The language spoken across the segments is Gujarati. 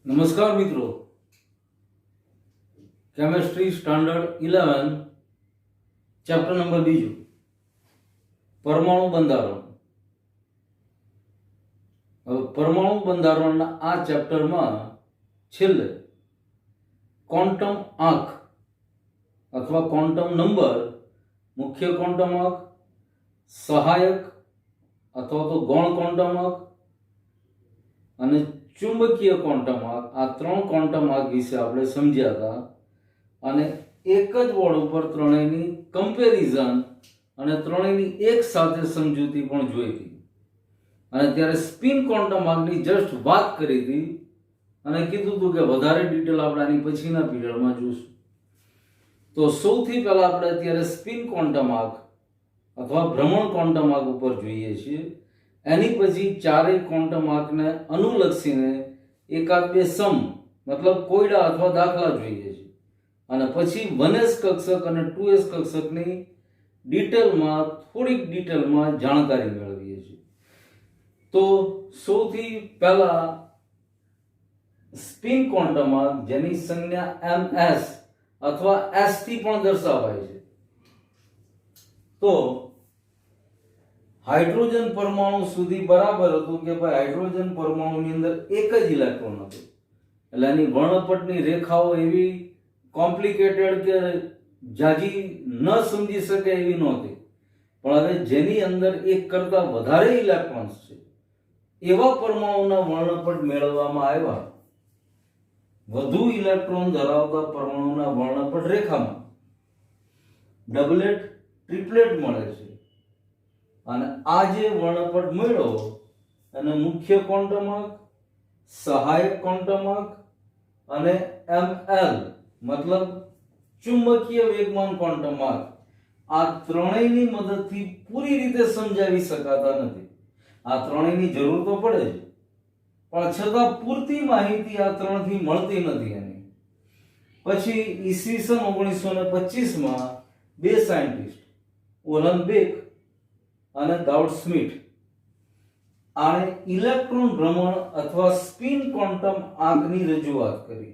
નમસ્કાર મિત્રો, કેમેસ્ટ્રી સ્ટાન્ડર્ડ 11 ચેપ્ટર નંબર 2 પરમાણુ બંધારણ. હવે પરમાણુ બંધારણના આ ચેપ્ટરમાં છેલ્લે ક્વોન્ટમ આંક અથવા ક્વોન્ટમ નંબર, મુખ્ય ક્વોન્ટમ આંક, સહાયક અથવા તો ગૌણ ક્વોન્ટમ આંક અને ચુંબકીય ક્વોન્ટમ આંક, આ ત્રણ ક્વોન્ટમ આંક વિશે આપણે સમજ્યા હતા અને એક જ બોર્ડ ઉપર ત્રણેયની કમ્પેરિઝન અને ત્રણેયની એક સાથે સમજૂતી પણ જોઈ હતી. અને ત્યારે સ્પિન ક્વોન્ટમ આંકની જસ્ટ વાત કરી હતી અને કીધું હતું કે વધારે ડિટેલ આપણે આની પછીના પીરિયડમાં જોઈશું. તો સૌથી પહેલા આપણે અત્યારે સ્પિન ક્વોન્ટમ આંક અથવા ભ્રમણ ક્વોન્ટમ આંક ઉપર જોઈએ છીએ. એની પછી ચારેય ક્વોન્ટમ આંકને અનુલક્ષીને એકાદ બે સમ મતલબ કોયડા અથવા દાખલા જોઈએ છે અને પછી 1s કક્ષક અને 2s કક્ષકની ડિટેલમાં જાણકારી મેળવીએ છીએ. તો સૌથી પહેલા સ્પિન ક્વોન્ટમ આંક, જેની સંજ્ઞા ms અથવા s થી પણ દર્શાવાય છે. તો હાઇડ્રોજન પરમાણુ સુધી બરાબર હતું કે ભાઈ હાઇડ્રોજન પરમાણુની અંદર એક જ ઇલેક્ટ્રોન હતો, એટલે એની વર્ણપટની રેખાઓ એવી કોમ્પ્લિકેટેડ કે જાજી ન સમજી શકે એવી નહોતી. પણ હવે જેની અંદર એક કરતા વધારે ઇલેક્ટ્રોન્સ છે એવા પરમાણુના વર્ણપટ મેળવવામાં આવ્યા. વધુ ઇલેક્ટ્રોન ધરાવતા પરમાણુના વર્ણપટ રેખામાં ડબલેટ, ટ્રિપલેટ મળે છે અને આ જે વર્ણપટ મળ્યો એને મુખ્ય ક્વોન્ટમ આંક, સહાયક ક્વોન્ટમ આંક અને ml મતલબ ચુંબકીય વેગમાન ક્વોન્ટમ આંક, આ ત્રણેયની મદદથી પૂરી રીતે સમજાવી શકાતા નથી. આ ત્રણેયની જરૂર તો પડે છે પણ છતાં પૂરતી માહિતી આ ત્રણથી મળતી નથી. એની પછી ઈસવીસન 1925માં બે સાયન્ટિસ્ટ ઓલનબેક અને ગાઉડસ્મિટ આણે ઇલેક્ટ્રોન ભ્રમણ અથવા સ્પિન ક્વોન્ટમ આંકની રજૂઆત કરી.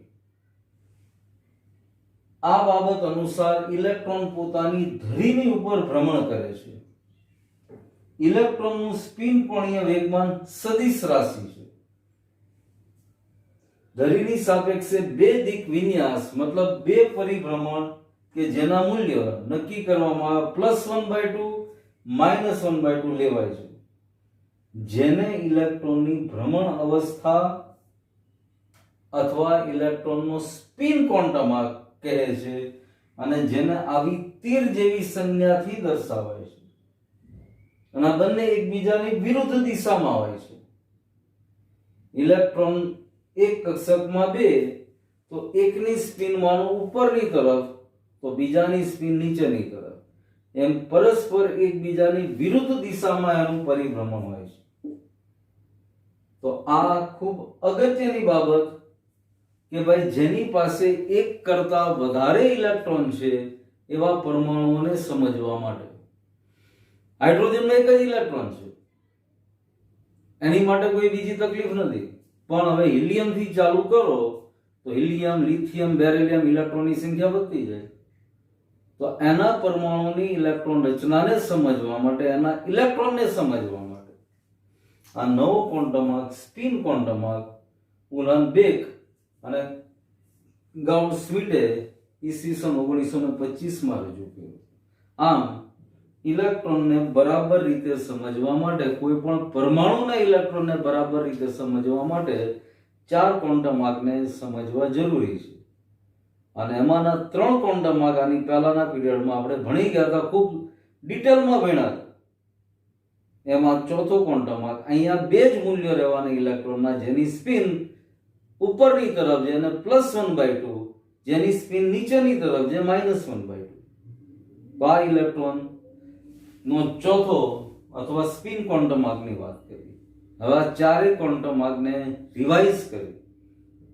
આ બાબત અનુસાર ઇલેક્ટ્રોન પોતાની ધરીની ઉપર ભ્રમણ કરે છે. ઇલેક્ટ્રોનનું સ્પિન કોણીય વેગમાન સદિશ રાશિ છે. ધરીની સાપેક્ષે બે દિક વિન્યાસ મતલબ બે પરિભ્રમણ કે જેના મૂલ્ય નક્કી કરવામાં આવે +1/2 -1/2 લેવાય છે, જેને ઇલેક્ટ્રોનની ભ્રમણ અવસ્થા અથવા ઇલેક્ટ્રોનનો સ્પિન ક્વોન્ટમ આંક કહે છે અને જેને આવી તીર જેવી સંજ્ઞાથી દર્શાવાય છે. અને બંને એકબીજાની વિરુદ્ધ દિશામાં હોય છે. ઇલેક્ટ્રોન એક કક્ષકમાં બે તો એકની સ્પિન માનો ઉપરની તરફ તો બીજાની સ્પિન નીચેની તરફ, એમ પરસ્પર એકબીજાની વિરુદ્ધ દિશામાં એનું પરિભ્રમણ હોય છે. તો આ ખૂબ અગત્યની બાબત કે ભાઈ જેની પાસે એક કરતા વધારે ઇલેક્ટ્રોન છે એવા પરમાણુઓને સમજવા માટે. હાઇડ્રોજનમાં એક જ ઇલેક્ટ્રોન છે, એની માટે કોઈ બીજી તકલીફ નથી. પણ હવે હિલિયમ થી ચાલુ કરો તો હિલિયમ, લિથિયમ, બેરિલિયમ ઇલેક્ટ્રોનની સંખ્યા વધતી જાય. તો એના પરમાણુની ઇલેક્ટ્રોન રચનાને સમજવા માટે, એના ઇલેક્ટ્રોનને સમજવા માટે આ નવો ક્વોન્ટમ આંક સ્પિન ક્વોન્ટમ આંક ઉલનબેક અને ગાઉડસ્મિટે ઈસવીસન 1925માં રજૂ કર્યો. આમ ઇલેક્ટ્રોનને બરાબર રીતે સમજવા માટે, કોઈ પણ પરમાણુના ઇલેક્ટ્રોનને બરાબર રીતે સમજવા માટે ચાર ક્વોન્ટમ આંકને સમજવા જરૂરી છે. અને એમાંના ત્રણ ક્વોન્ટમ આંક આની પહેલાના પીરિયડમાં આપણે ભણી ગયા હતા, ખૂબ ડિટેલમાં ભણ્યા હતા. એમાં ચોથો ક્વોન્ટમ આંક, અહીંયા બે જ મૂલ્યો રહેવાના ઇલેક્ટ્રોનના, જેની સ્પિન ઉપરની તરફ છે અને +1/2, જેની સ્પિન નીચેની તરફ છે -1/2. આ ઇલેક્ટ્રોન નો ચોથો અથવા સ્પિન ક્વોન્ટમ આંકની વાત કરી. હવે આ ચારેય ક્વોન્ટમ આંકને રિવાઇઝ કરી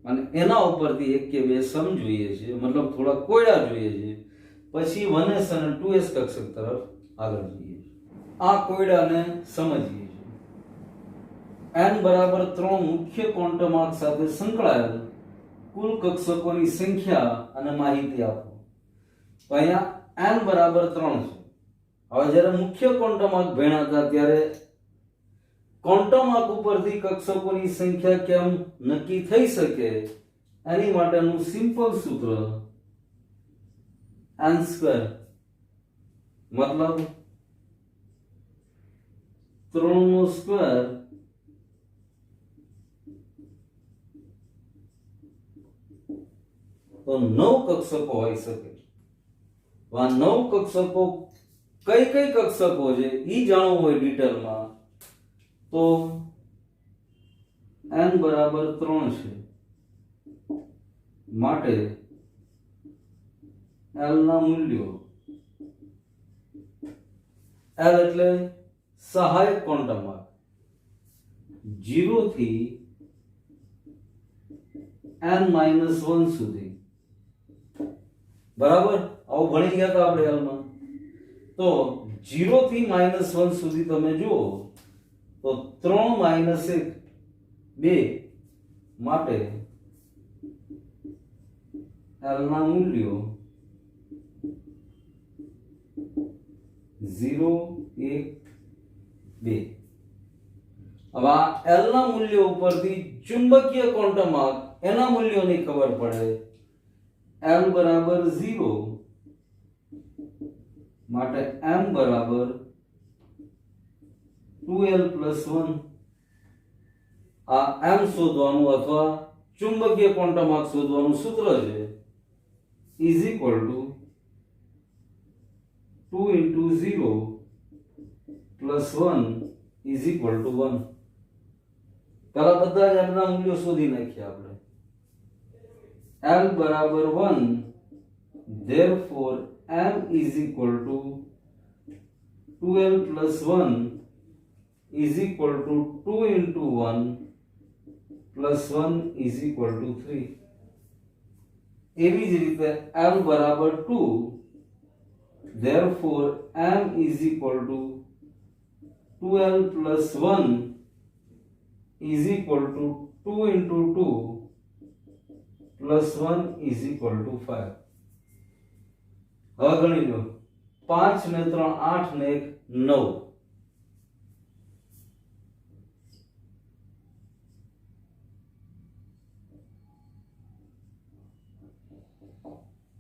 અને એના ઉપરથી એક કે બે સમ જોઈએ છે, મતલબ થોડા કોયડા જોઈએ છે. પછી 1s અને 2s કક્ષક તરફ આગળ જઈએ. આ કોયડાને સમજીએ છીએ. n બરાબર 3 મુખ્ય ક્વોન્ટમ આંક સાથે સંકળાયેલ કુલ કક્ષકોની સંખ્યા અને માહિતી આપો. તો અહીંયા n બરાબર 3 છે. હવે જ્યારે મુખ્ય ક્વોન્ટમ આંક ભણ્યા હતા ત્યારે ક્વોન્ટમ આંક ઉપરથી કક્ષકોની સંખ્યા કેમ નક્કી થઈ શકે એની માટેનું સિમ્પલ સૂત્ર n² મતલબ 3 નો સ્ક્વેર તો 9 કક્ષકો હોઈ શકે. આ 9 કક્ષકો કઈ કઈ કક્ષકો છે ઈ જાણવું હોય ડિટેલમાં તો n બરાબર 3 છે માટે l ના મૂલ્યો l એટલે સહાયક ક્વોન્ટમ આંક 0 થી n-1 સુધી. બરાબર, આવું ભણી ગયા હતા આપણે l માં. તો 0 થી -1 સુધી તમે જુઓ તો 3 - 1 2 માટે l ના મૂલ્યો 0 1 2. હવે આ l ના મૂલ્યો ઉપરથી ચુંબકીય ક્વોન્ટમ આંક એના મૂલ્યોની ખબર પડે. l બરાબર 0 માટે m બરાબર 2l + 1. આ m શોધવાનું અથવા ચુંબકીય ક્વોન્ટમ આંક શોધવાનું સૂત્ર છે is equal to 2 * 0 + 1 is equal to 1. પહેલા બધા જ એમના મૂલ્યો શોધી નાખ્યા આપણે. l બરાબર 1, therefore m is equal to 2l + 1 is equal to 2 * 1 + 1 is equal to 3. એવી જ રીતે m બરાબર 2, therefore m is equal to 2l + 1 is equal to 2 * 2 + 1 is equal to 5. હવે ગણી લો 5 ને 3 8 ને 1 9.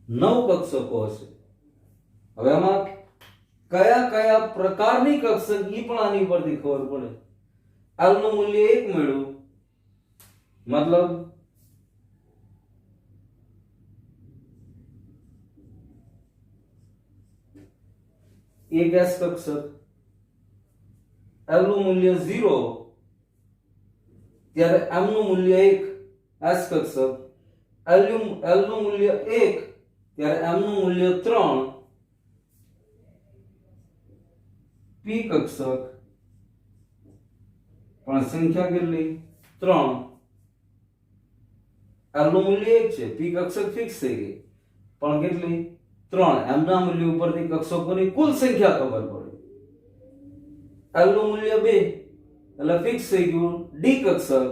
9 કક્ષકો હશે. હવે આમાં કયા કયા પ્રકારની કક્ષક ઈ પણ આની પરથી ખબર પડે. l નું મૂલ્ય 1 મળ્યું મતલબ એક s કક્ષક. l નું મૂલ્ય 0 ત્યારે m નું મૂલ્ય 1 s કક્ષક. l નું મૂલ્ય 1 ત્યારે m નું મૂલ્ય 3 p કક્ષક. પણ સંખ્યા કેટલી 3. l નું મૂલ્ય 1 છે, p કક્ષક ફિક્સ થઈ ગઈ પણ કેટલી 3. m ના મૂલ્ય ઉપરથી કક્ષકોની કુલ સંખ્યા ખબર પડે. l નું મૂલ્ય 2 એટલે ફિક્સ થઈ ગયું d કક્ષક.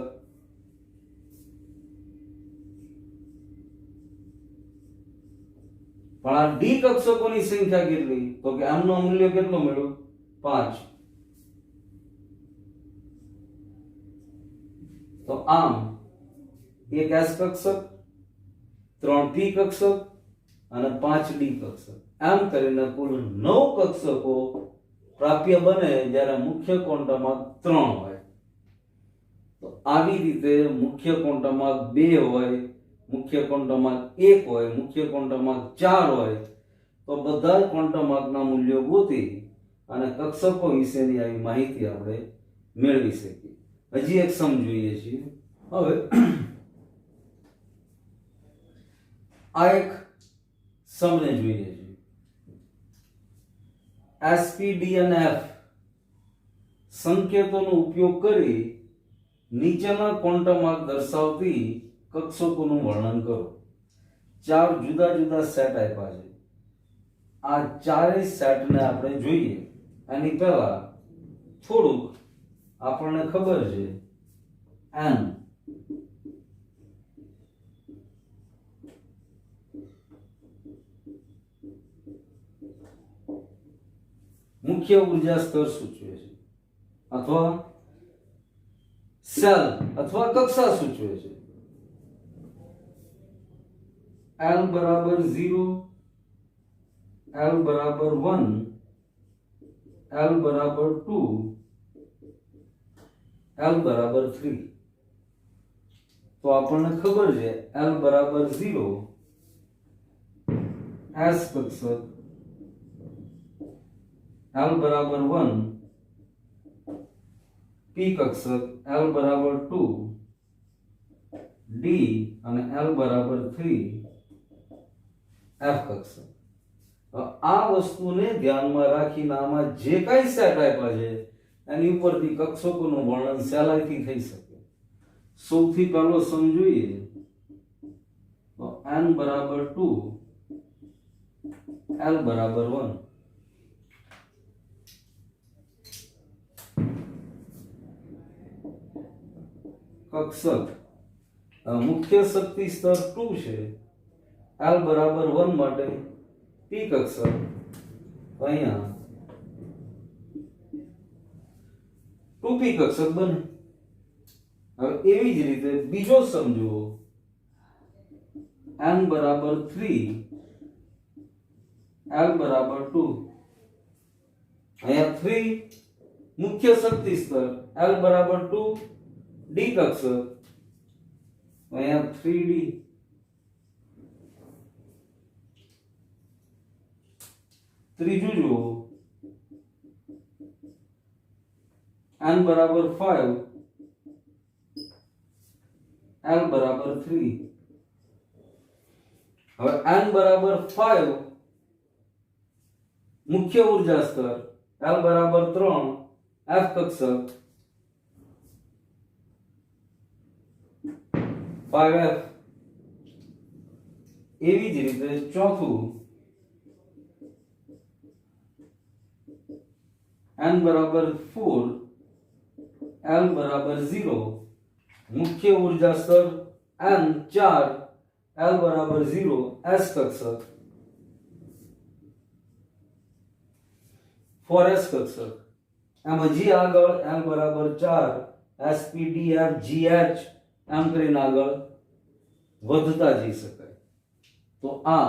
પણ આ d કક્ષકોની સંખ્યા કેટલી તો કે m નું મૂલ્ય કેટલું મળ્યું 5. તો આમ એક s કક્ષક, 3 p કક્ષક અને 5 d કક્ષક એમ કરીને કુલ 9 કક્ષકો પ્રાપ્ય બને જ્યારે મુખ્ય ક્વોન્ટમ આંક 3 હોય. તો આવી રીતે મુખ્ય ક્વોન્ટમ આંક 2 હોય, મુખ્ય ક્વોન્ટમ આંક 1 હોય, મુખ્ય ક્વોન્ટમ આંક 4 હોય તો બધા જ ક્વોન્ટમ આંકના મૂલ્યો ગોતી અને કક્ષકો વિશેની આવી માહિતી આપણે મેળવી શકીએ. હજી એક સમ જોઈએ છીએ. હવે આ એક સમને જોઈએ છીએ. s p d અને f સંકેતોનો ઉપયોગ કરી નીચેના ક્વોન્ટમ આંક દર્શાવતી કક્ષકોનું વર્ણન કરો. 4 જુદા જુદા સેટ આપ્યા છે. આ ચારેય સેટને આપણે જોઈએ. એની પહેલા થોડુંક આપણને ખબર છે n મુખ્ય ઉર્જા સ્તર સૂચવે છે અથવા સેલ અથવા કક્ષા સૂચવે છે. L બરાબર 0, L બરાબર 1, L બરાબર 2, L બરાબર 3. તો આપણને ખબર છે L બરાબર 0 S કક્ષક, L બરાબર 1 P કક્ષક, L બરાબર 2 D અને L બરાબર 3 F કક્ષક. આ વસ્તુને ધ્યાનમાં રાખીને આમાં જે કઈ સેટ આપ્યા છે એની ઉપરથી કક્ષકોનું વર્ણન સહેલાઈથી થઈ શકે. સૌથી પહેલો સમ જોઈએ તો n બરાબર 2 L બરાબર 1. કક્ષક મુખ્ય શક્તિ સ્તર 2 છે. L બરાબર 1 માટે P કક્ષક અહીંયા 2P કક્ષક બને. હવે એવી જ રીતે બીજો સમજો n બરાબર 3 L બરાબર 2. અહીંયા 3 મુખ્ય શક્તિ સ્તર, L બરાબર 2 D કક્ષક અહીંયા 3D. ત્રીજું જુઓ n બરાબર 5 L બરાબર 3. હવે n બરાબર 5 મુખ્ય ઉર્જા સ્તર, L બરાબર 3 F કક્ષક 5F. એવી જ રીતે ચોથું n બરાબર 4 L બરાબર 0 મુખ્ય ઉર્જા સ્તર n 4 L બરાબર 0 S કક્ષક 4S કક્ષક. એમ હજી આગળ L બરાબર 4 SPDFGH એમ કરીને આગળ વધતા જઈ શકાય. તો આ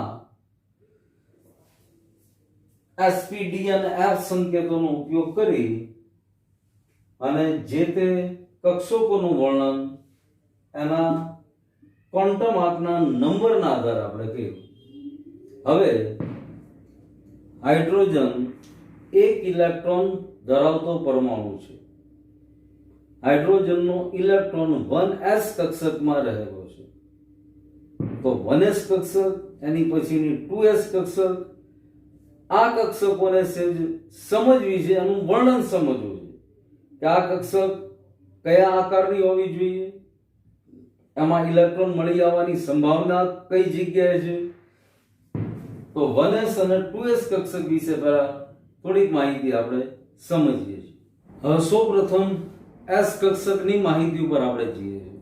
SPD અને F સંકેતોનો ઉપયોગ કરી અને જે તે કક્ષકોનું વર્ણન એના ક્વોન્ટમ આંકના નંબરના આધારે આપણે કર્યું. હવે હાઇડ્રોજન એક ઇલેક્ટ્રોન ધરાવતો પરમાણુ છે. હાઇડ્રોજનનો ઇલેક્ટ્રોન 1s કક્ષકમાં રહેલો છે. તો 1s કક્ષક એની પછીની 2s કક્ષક. આ કક્ષકોને સમજવી છે, એનું વર્ણન સમજવું છે કે આ કક્ષક કયા આકારની હોવી જોઈએ, એમાં ઇલેક્ટ્રોન મળી આવવાની સંભાવના કઈ જગ્યાએ છે. તો 1s અને 2s કક્ષક વિશે પહેલા થોડીક માહિતી આપણે સમજીએ છીએ. હવે સૌપ્રથમ S કક્ષકની માહિતી ઉપર આપણે જઈએ છીએ.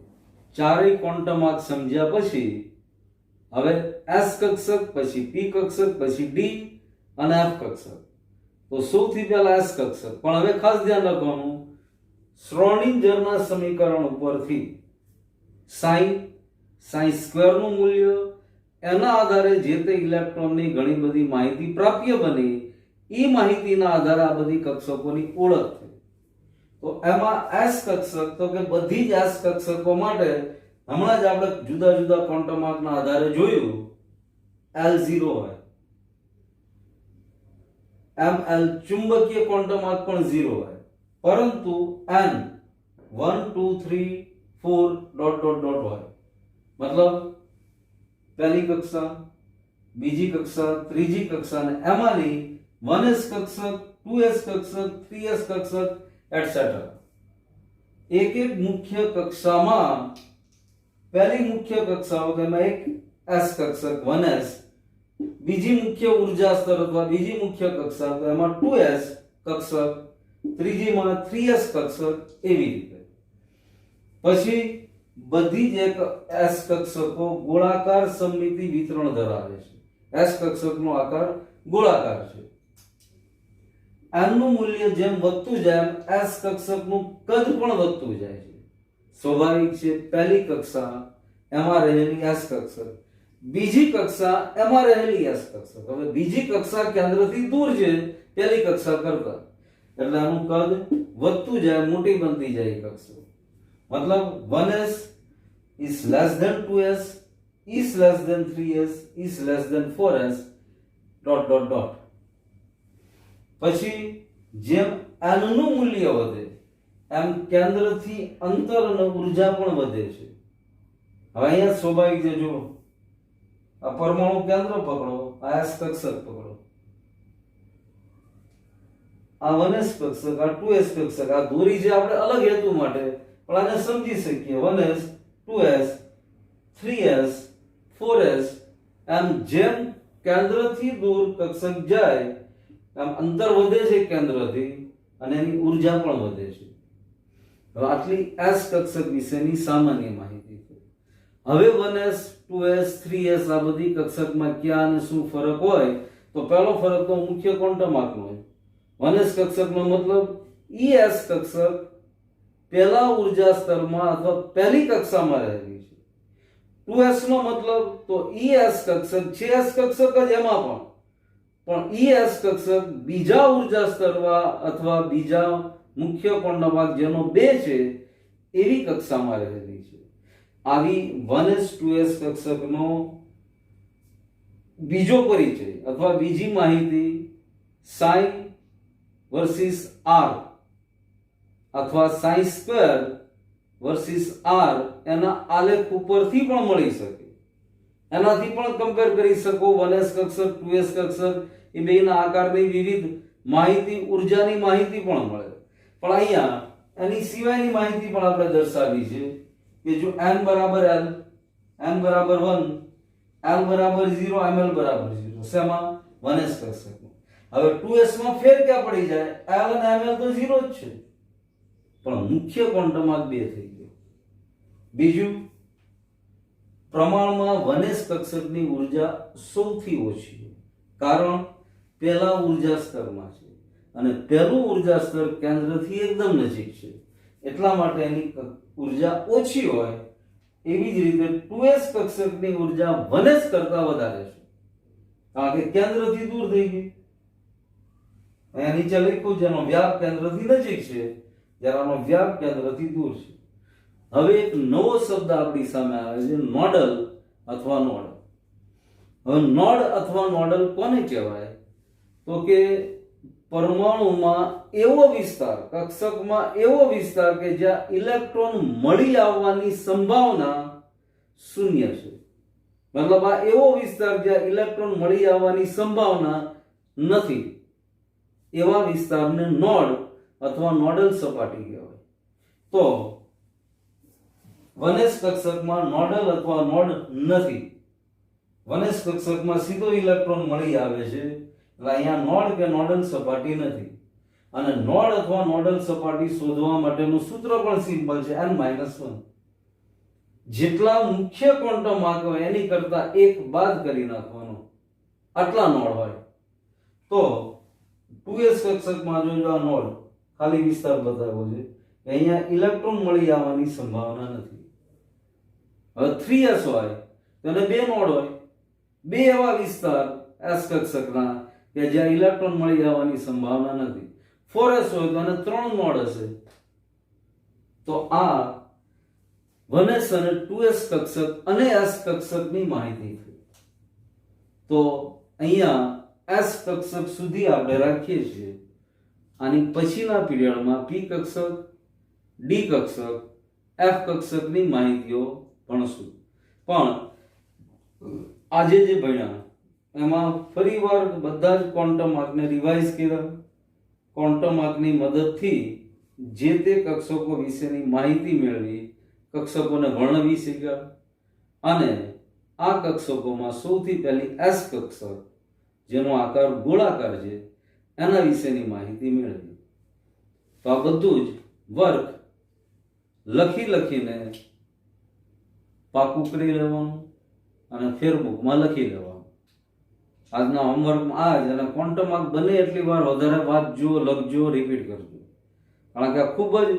ચારેય ક્વોન્ટમ આંક સમજ્યા પછી હવે S કક્ષક, પછી P કક્ષક, પછી D અને F કક્ષક. તો સૌથી પહેલા S કક્ષક. પણ હવે ખાસ ધ્યાન રાખવાનું, શ્રોડિંજરના સમીકરણ ઉપરથી sin સ્ક્વેરનું મૂલ્ય એના આધારે જે તે ઇલેક્ટ્રોનની ઘણી બધી માહિતી પ્રાપ્ય બની. એ માહિતીના આધારે આ બધી કક્ષકોની ઓળખ થઈ. તો એમાં S કક્ષક તો કે બધી જ S કક્ષકો માટે હમણાં જ આપણે જુદા જુદા ક્વોન્ટમ આંકના આધારે જોયું L0 હોય. ml ચુંબકીય ક્વોન્ટમ આંક પણ 0 હોય. પરંતુ n 1 2 3 4 ડોટ ડોટ ડોટ હોય. મતલબ પહેલી કક્ષા, બીજી કક્ષા, ત્રીજી કક્ષા અને એમાંની 1s કક્ષક, 2s કક્ષક, 3s કક્ષક એટસેટ્રા. એક એક મુખ્ય કક્ષામાં પહેલી મુખ્ય કક્ષાઓ તેમાં એક s કક્ષક 1s, બીજી મુખ્ય ઉર્જા સ્તર અથવા બીજી મુખ્ય કક્ષા તો એમાં 2s કક્ષક, ત્રીજીમાં 3s કક્ષક. એવી રીતે પછી બધી જ એક એસ કક્ષકો ગોળાકાર સમમિતિ વિતરણ ધરાવે છે. એસ કક્ષકનો આકાર ગોળાકાર છે. એમનું મૂલ્ય જેમ વધતું જાય એમ એસ કક્ષકનું કદ પણ વધતું જાય છે. સ્વાભાવિક છે. પહેલી કક્ષા એમાં રહેલી એસ કક્ષક, બીજી કક્ષા એમાં રહેલી એસ કક્ષક. હવે બીજી કક્ષા કેન્દ્રથી દૂર છે પહેલી કક્ષા કરતા, એટલે આનું કદ વધતું જાય, મોટી બનતી જાય કક્ષક. મતલબ 1s is less than 2s is less than 3s is less than 4s dot dot dot. પછી જેમ n નું મૂલ્ય વધે એમ કેન્દ્રથી અંતર અને ઉર્જા પણ વધે છે. હવે અહીંયા સ્વાભાવિક છે. જો આ પરમાણુ કેન્દ્ર પકડો, આ એસ કક્ષક પકડો, આ 1s કક્ષક, આ 2s કક્ષક. આ દોરી છે આપણે અલગ હેતુ માટે, પણ આને સમજી શકીએ. 1s 2s 3s 4s એમ જેમ કેન્દ્રથી દૂર કક્ષક જાય એમ અંતર વધે છે કેન્દ્રથી અને એની ઉર્જા પણ વધે છે. હવે આટલી એસ કક્ષક વિશેની સામાન્ય માહિતી છે. હવે 1s 2s 3s આ બધી કક્ષકમાં ક્યાં અને શું ફરક હોય, તો પહેલો ફરક તો મુખ્ય ક્વોન્ટમ આંકનો હોય. 1s કક્ષકનો મતલબ es કક્ષક પહેલા ઉર્જા સ્તરમાં અથવા પહેલી કક્ષામાં રહેલી છે. 2s નો મતલબ તો es કક્ષક છે, s કક્ષક જ એમાં પણ es કક્ષક બીજા ઉર્જા સ્તરમાં અથવા બીજા મુખ્ય ક્વોન્ટમ જેનો 2 છે એવી કક્ષામાં રહેલી છે. આવી 1s 2s કક્ષકનો બીજો પરિચય અથવા બીજી માહિતી sin વર્સિસ r અથવા sin સ્ક્વેર વર્સિસ r એના આલેખ ઉપરથી પણ મળી શકે. એનાથી પણ કમ્પેર કરી શકો. 1s કક્ષક 2s કક્ષક એ બેના આકારની વિવિધ માહિતી, ઉર્જાની માહિતી પણ મળે. પણ અહીંયા એની સિવાયની માહિતી પણ આપણે દર્શાવી છે કે જો n બરાબર l, n બરાબર 1, l બરાબર 0, ml બરાબર 0. શેમાં? 1s કક્ષકમાં. હવે 2s માં ફેર ક્યાં પડી જાય? l અને ml તો 0 જ છે, પણ મુખ્ય ક્વોન્ટમમાં 2 થઈ ગયો. બીજું, પ્રમાણમાં 1s કક્ષકની ઉર્જા સૌથી ઓછી છે, કારણ પહેલા ઉર્જા સ્તરમાં છે અને પહેલું ઉર્જા સ્તર કેન્દ્રથી એકદમ નજીક છે, એટલા માટે એની ઉર્જા ઓછી હોય. એવી જ રીતે 2s કક્ષકની ઉર્જા 1s કરતા વધારે છે, કારણ કે કેન્દ્રથી દૂર થઈ ગઈ. અહીંયા નીચે લખ્યું જેનો વ્યાપ કેન્દ્રથી નજીક છે, જ્યારે આનો વ્યાપ કેન્દ્રથી દૂર છે. હવે એક નવો શબ્દ આપણી સામે આવે છે, નોડલ અથવા નોડ. હવે નોડ અથવા નોડલ કોને કહેવાય? તો કે પરમાણુમાં એવો વિસ્તાર, કક્ષકમાં એવો વિસ્તાર કે જ્યાં ઇલેક્ટ્રોન મળી આવવાની સંભાવના શૂન્ય છે. મતલબ આ એવો વિસ્તાર જ્યાં ઇલેક્ટ્રોન મળી આવવાની સંભાવના નથી, એવા વિસ્તારને નોડ અથવા નોડલ સપાટી કહેવાય. તો 1s કક્ષકમાં નોડલ અથવા નોડ નથી. 1s કક્ષકમાં સીધો ઇલેક્ટ્રોન મળી આવે છે, એટલે અહીંયા નોડ કે નોડલ સપાટી નથી. અને નોડ અથવા નોડલ સપાટી શોધવા માટેનું સૂત્ર પણ સિમ્પલ છે, n-1. જેટલા મુખ્ય ક્વોન્ટમ આંક હોય એની કરતા એક બાદ કરી નાખવાનો, આટલા નોડ હોય. તો 2s કક્ષકમાં જો આ નોડ ખાલી વિસ્તાર બતાવ્યો છે, અહીંયા ઇલેક્ટ્રોન મળી આવવાની સંભાવના નથી. હવે 3s હોય તો એને 2 નોડ હોય, 2 એવા વિસ્તાર s કક્ષકના કે જ્યાં ઇલેક્ટ્રોન મળી આવવાની સંભાવના નથી. 4s હોય તો એને 3 નોડ હશે. તો આ 1s અને 2s કક્ષક અને s કક્ષકની માહિતી છે. તો અહીંયા s કક્ષક સુધી આપણે રાખીએ છીએ. આની પછીના પીરિયડમાં p કક્ષક, d કક્ષક, f કક્ષકની માહિતીઓ ભણશું. પણ આજે જે ભણ્યા એમાં ફરીવાર બધા જ ક્વોન્ટમ આંકને રિવાઇઝ કર્યા. ક્વોન્ટમ આંકની મદદથી જે તે કક્ષકો વિશેની માહિતી મેળવી, કક્ષકોને વર્ણવી શીખ્યા. અને આ કક્ષકોમાં સૌથી પહેલી s કક્ષક જેનો આકાર ગોળાકાર છે એના વિશેની માહિતી મેળવી. તો આ બધું જ વર્ક લખીને પાકું કરી લેવાનું અને ફેરબુકમાં લખી લેવાનું. આજના હોમવર્કમાં આ જ, અને ક્વોન્ટમ માર્ક બને એટલી વાર વધારે વાંચજો, લખજો, રિપીટ કરજો, કારણ કે આ ખૂબ જ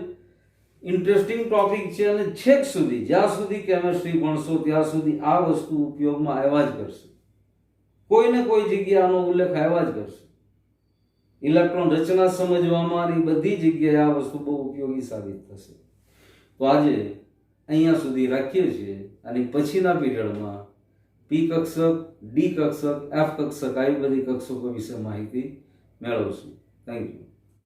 ઇન્ટરેસ્ટિંગ ટોપિક છે અને છેક સુધી, જ્યાં સુધી કેમેસ્ટ્રી ભણશો ત્યાં સુધી આ વસ્તુ ઉપયોગમાં આવ્યા જ કરશે. કોઈને કોઈ જગ્યાએ આનો ઉલ્લેખ આવ્યા જ કરશે. ઇલેક્ટ્રોન રચના સમજવામાં બધી જગ્યાએ આ વસ્તુ બહુ ઉપયોગી સાબિત થશે. તો આજે અહીંયા સુધી રાખીએ છીએ, અને પછીના પીરિયડમાં પી કક્ષક, ડી કક્ષક, એફ કક્ષક આવી બધી કક્ષકો વિશે માહિતી મેળવશું. Thank you.